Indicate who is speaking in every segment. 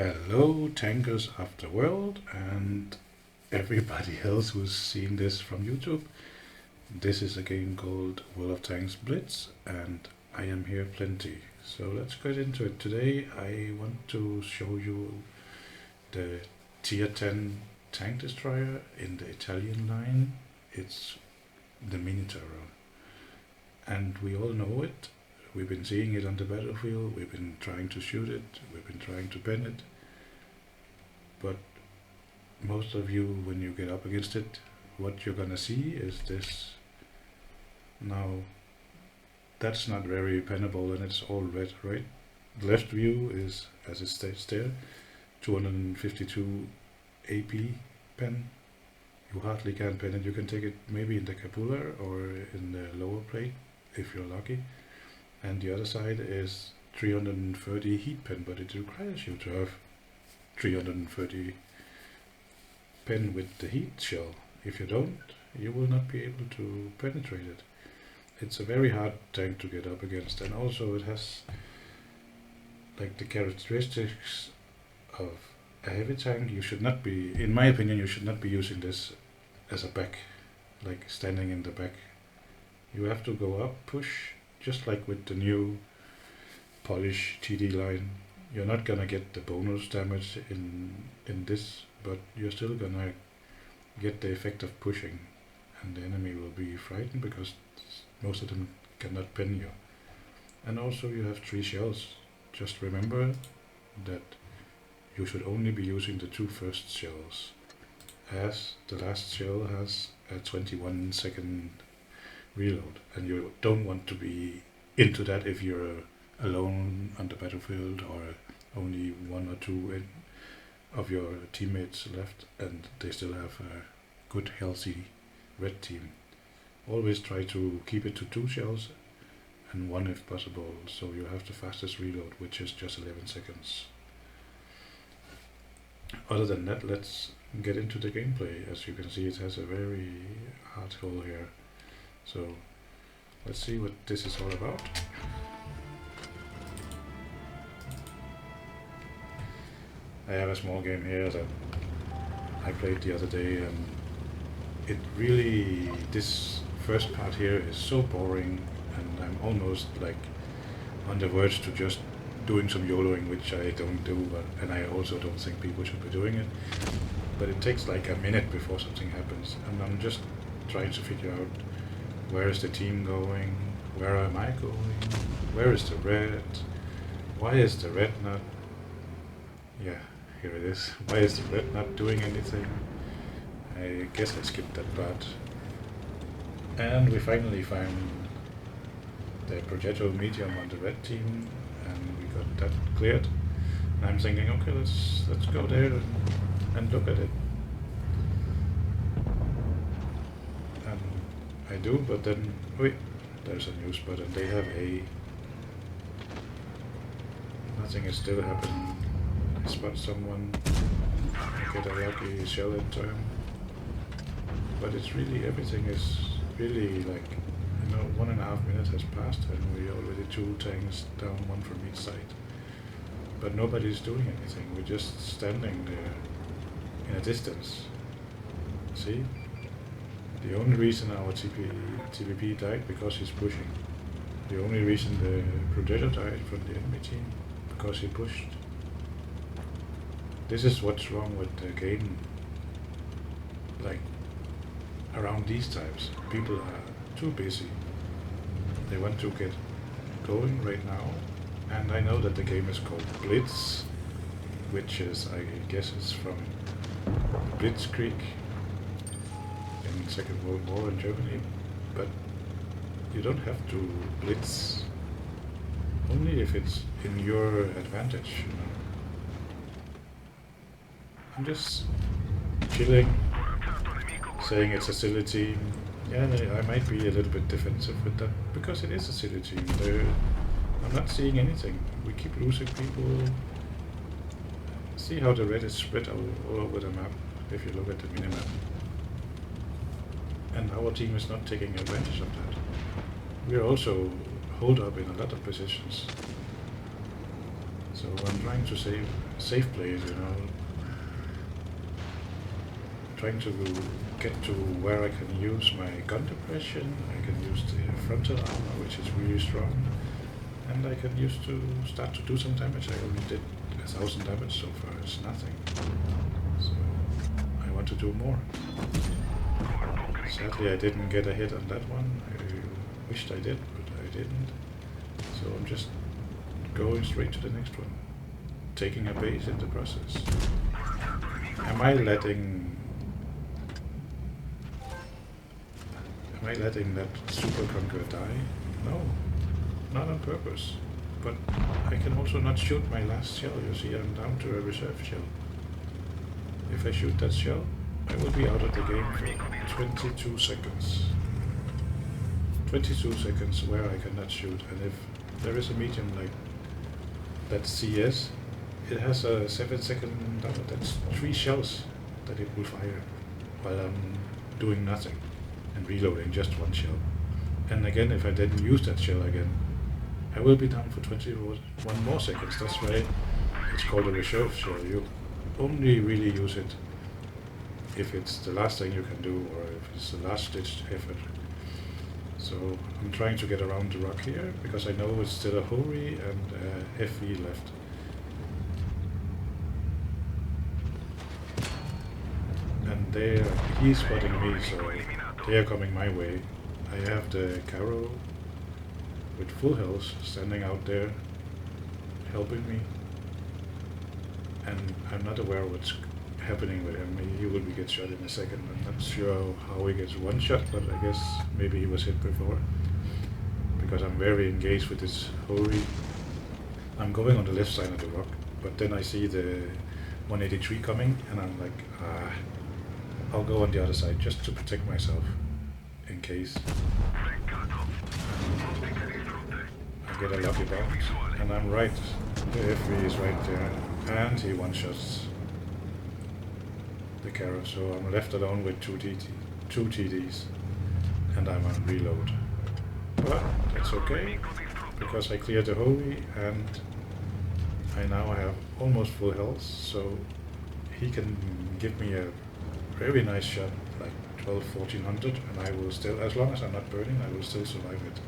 Speaker 1: Hello, tankers of the world, and everybody else who's seen this from YouTube. This is a game called worldoftanksblitz, and I am here plenty. So let's get into it. Today I want to show you the tier 10 tank destroyer in the Italian line. It's the Minotauro, and we all know it. We've been seeing it on the battlefield, we've been trying to shoot it, we've been trying to pen it, but most of you, when you get up against it, what you're gonna see is this. Now, that's not very pennable and it's all red, right? The left view is, as it states there, 252 AP pen. You hardly can pen it. You can take it maybe in the capula or in the lower plate, if you're lucky. And the other side is 330 heat pen, but it requires you to have 330 pen with the heat shell. If you don't, you will not be able to penetrate it. It's a very hard tank to get up against, and also it has like the characteristics of a heavy tank. You should not be, in my opinion, you should not be using this as a back, like standing in the back. You have to go up, push, just like with the new Polish TD line. You're not gonna get the bonus damage in this, but you're still gonna get the effect of pushing, and the enemy will be frightened because most of them cannot pen you. And also you have 3 shells. Just remember that you should only be using the 2 first shells, as the last shell has a 21-second reload, and you don't want to be into that if you're alone on the battlefield or only 1 or 2 of your teammates left and they still have a good healthy red team. Always try to keep it to 2 shells and 1 if possible, so you have the fastest reload, which is just 11 seconds. Other than that, let's get into the gameplay. As you can see, it has a very hard hull here. So let's see what this is all about. I have a small game here that I played the other day, and it really, this first part here is so boring, and I'm almost like on the verge to just doing some YOLOing, which I don't do, and I also don't think people should be doing it. But it takes like a minute before something happens, and I'm just trying to figure out, where is the team going? Where am I going? Where is the red? Why is the red not... Yeah, here it is. Why is the red not doing anything? I guess I skipped that part. And we finally found the projectile medium on the red team, and we got that cleared. And I'm thinking, okay, let's go there and look at it. I do, but then, wait, there's a new spot and they have A. Nothing is still happening. I spot someone, get a lucky shell in turn. But it's really, everything is really like, 1.5 minutes has passed and we're already 2 tanks down, 1 from each side. But nobody's doing anything, we're just standing there in a distance. See? The only reason our TVP died because he's pushing. The only reason the Predator died from the enemy team because he pushed. This is what's wrong with the game. Like, around these times, people are too busy. They want to get going right now. And I know that the game is called Blitz, which is, I guess it's from Blitzkrieg. Second World War in Germany, but you don't have to blitz, only if it's in your advantage. I'm just chilling, saying it's a silly team. Yeah, I might be a little bit defensive with that, because it is a silly team. I'm not seeing anything. We keep losing people. See how the red is spread all over the map, if you look at the minimap. And our team is not taking advantage of that. We are also hold up in a lot of positions. So I'm trying to safe place, you know. Trying to get to where I can use my gun depression, I can use the frontal armor, which is really strong, and I can use to start to do some damage. I only did 1000 damage so far, it's nothing. So I want to do more. Sadly I didn't get a hit on that one. I wished I did, but I didn't. So I'm just going straight to the next one, taking a base in the process. Am I letting that super conqueror die? No, not on purpose. But I can also not shoot my last shell. You see, I'm down to a reserve shell. If I shoot that shell, I will be out of the game for 22 seconds. 22 seconds where I cannot shoot, and if there is a medium like that CS, it has a 7-second double. That's 3 shells that it will fire while I'm doing nothing and reloading just 1 shell. And again, if I didn't use that shell again, I will be down for 21 more seconds. That's why it's called a reserve shell. You only really use it if it's the last thing you can do, or if it's the last ditch effort. So I'm trying to get around the rock here, because I know it's still a Hori and FV left. And he's spotting me, so they are coming my way. I have the Caro with full health standing out there helping me, and I'm not aware what's happening with him. He will get shot in a second. I'm not sure how he gets one shot, but I guess maybe he was hit before, because I'm very engaged with this Hori. I'm going on the left side of the rock, but then I see the 183 coming, and I'm like, I'll go on the other side just to protect myself in case. I get a lucky bounce, and I'm right. The FV is right there, and he one-shots the Caro, so I'm left alone with two TDs, and I'm on reload. But that's okay, because I cleared the Hori, and I now have almost full health, so he can give me a very nice shot, like 1200-1400, and I will still, as long as I'm not burning, I will still survive it.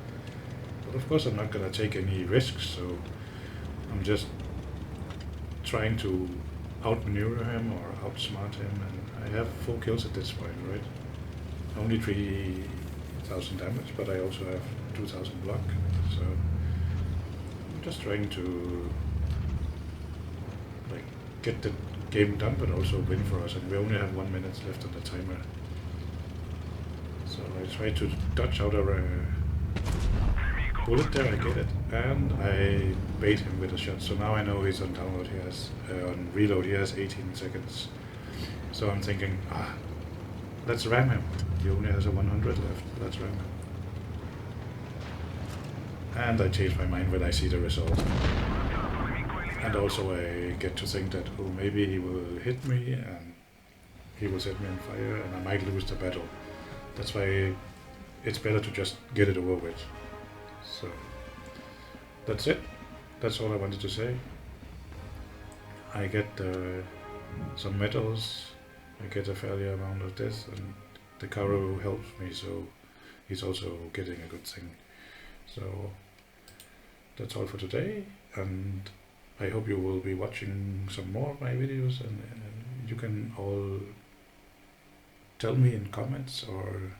Speaker 1: But of course I'm not gonna take any risks, so I'm just trying to outmaneuver him or outsmart him, and I have 4 kills at this point, right? Only 3000 damage, but I also have 2000 block, so I'm just trying to like get the game done, but also win for us, and we only have 1 minute left on the timer. So I try to dodge out of a bullet there, I get it, and I bait him with a shot. So now I know he's on download, he has, on reload he has 18 seconds. So I'm thinking, let's ram him. He only has a 100 left, let's ram him. And I change my mind when I see the result. And also I get to think that, oh, maybe he will hit me and he will set me on fire and I might lose the battle. That's why it's better to just get it over with. So that's it. That's all I wanted to say. I get some medals, I get a fairly amount of this, and the Caro helps me, so he's also getting a good thing. So that's all for today, and I hope you will be watching some more of my videos, and you can all tell me in comments or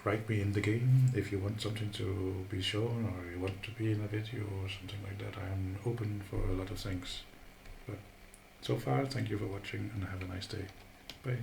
Speaker 1: write me in the game if you want something to be shown or you want to be in a video or something like that. I am open for a lot of things. But so far, thank you for watching and have a nice day. Bye.